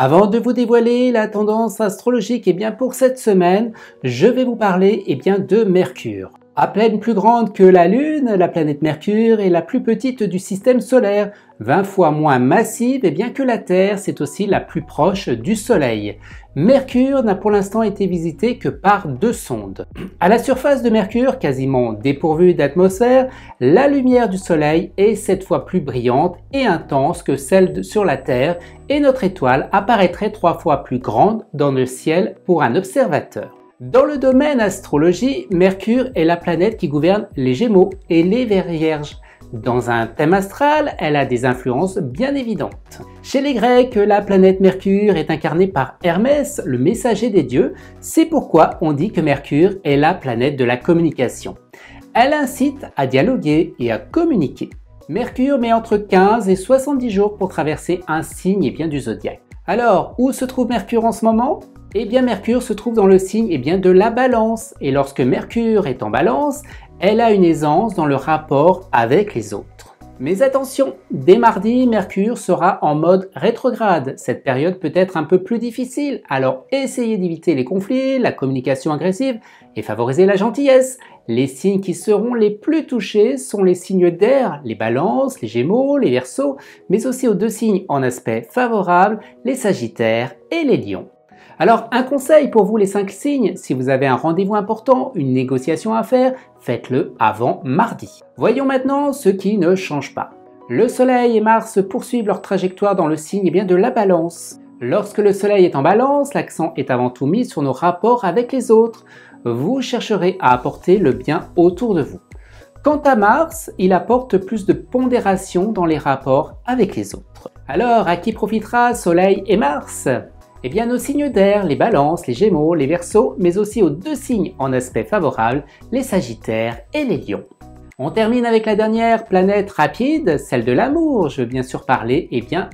Avant de vous dévoiler la tendance astrologique, pour cette semaine, je vais vous parler de Mercure. À peine plus grande que la Lune, la planète Mercure est la plus petite du système solaire, 20 fois moins massive que la Terre, c'est aussi la plus proche du Soleil. Mercure n'a pour l'instant été visité que par 2 sondes. À la surface de Mercure, quasiment dépourvue d'atmosphère, la lumière du Soleil est 7 fois plus brillante et intense que celle sur la Terre et notre étoile apparaîtrait 3 fois plus grande dans le ciel pour un observateur. Dans le domaine astrologie, Mercure est la planète qui gouverne les Gémeaux et les Vierges. Dans un thème astral, elle a des influences bien évidentes. Chez les Grecs, la planète Mercure est incarnée par Hermès, le messager des dieux. C'est pourquoi on dit que Mercure est la planète de la communication. Elle incite à dialoguer et à communiquer. Mercure met entre 15 et 70 jours pour traverser un signe du zodiaque. Alors, où se trouve Mercure en ce moment ? Mercure se trouve dans le signe de la Balance. Et lorsque Mercure est en Balance, elle a une aisance dans le rapport avec les autres. Mais attention, dès mardi, Mercure sera en mode rétrograde. Cette période peut être un peu plus difficile, alors essayez d'éviter les conflits, la communication agressive et favoriser la gentillesse. Les signes qui seront les plus touchés sont les signes d'air, les Balances, les Gémeaux, les Verseaux, mais aussi aux 2 signes en aspect favorable, les Sagittaires et les Lions. Alors, un conseil pour vous les 5 signes, si vous avez un rendez-vous important, une négociation à faire, faites-le avant mardi. Voyons maintenant ce qui ne change pas. Le Soleil et Mars poursuivent leur trajectoire dans le signe de la Balance. Lorsque le Soleil est en Balance, l'accent est avant tout mis sur nos rapports avec les autres. Vous chercherez à apporter le bien autour de vous. Quant à Mars, il apporte plus de pondération dans les rapports avec les autres. Alors, à qui profitera Soleil et Mars ? Nos signes d'air, les Balances, les Gémeaux, les Verseaux, mais aussi aux 2 signes en aspect favorable, les Sagittaires et les Lions. On termine avec la dernière planète rapide, celle de l'amour. Je veux bien sûr parler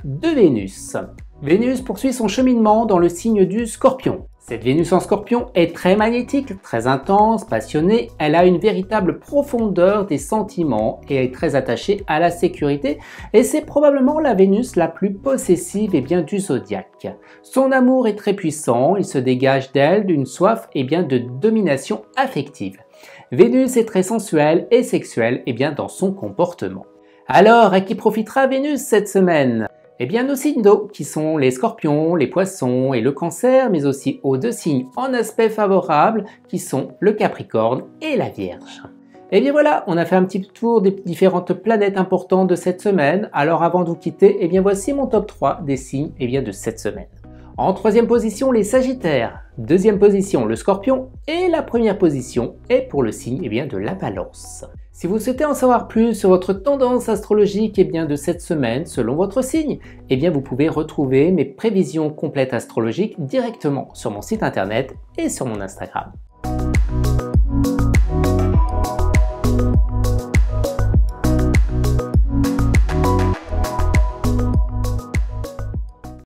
de Vénus. Vénus poursuit son cheminement dans le signe du Scorpion. Cette Vénus en Scorpion est très magnétique, très intense, passionnée, elle a une véritable profondeur des sentiments et est très attachée à la sécurité et c'est probablement la Vénus la plus possessive du zodiaque. Son amour est très puissant, il se dégage d'elle d'une soif de domination affective. Vénus est très sensuelle et sexuelle dans son comportement. Alors, à qui profitera Vénus cette semaine ? Nos signes d'eau, qui sont les Scorpions, les Poissons et le Cancer, mais aussi aux 2 signes en aspect favorable, qui sont le Capricorne et la Vierge. Voilà, on a fait un petit tour des différentes planètes importantes de cette semaine. Alors avant de vous quitter, voici mon top 3 des signes de cette semaine. En 3e position, les Sagittaires. 2e position, le Scorpion. Et la 1re position est pour le signe de la Balance. Si vous souhaitez en savoir plus sur votre tendance astrologique de cette semaine selon votre signe, vous pouvez retrouver mes prévisions complètes astrologiques directement sur mon site internet et sur mon Instagram.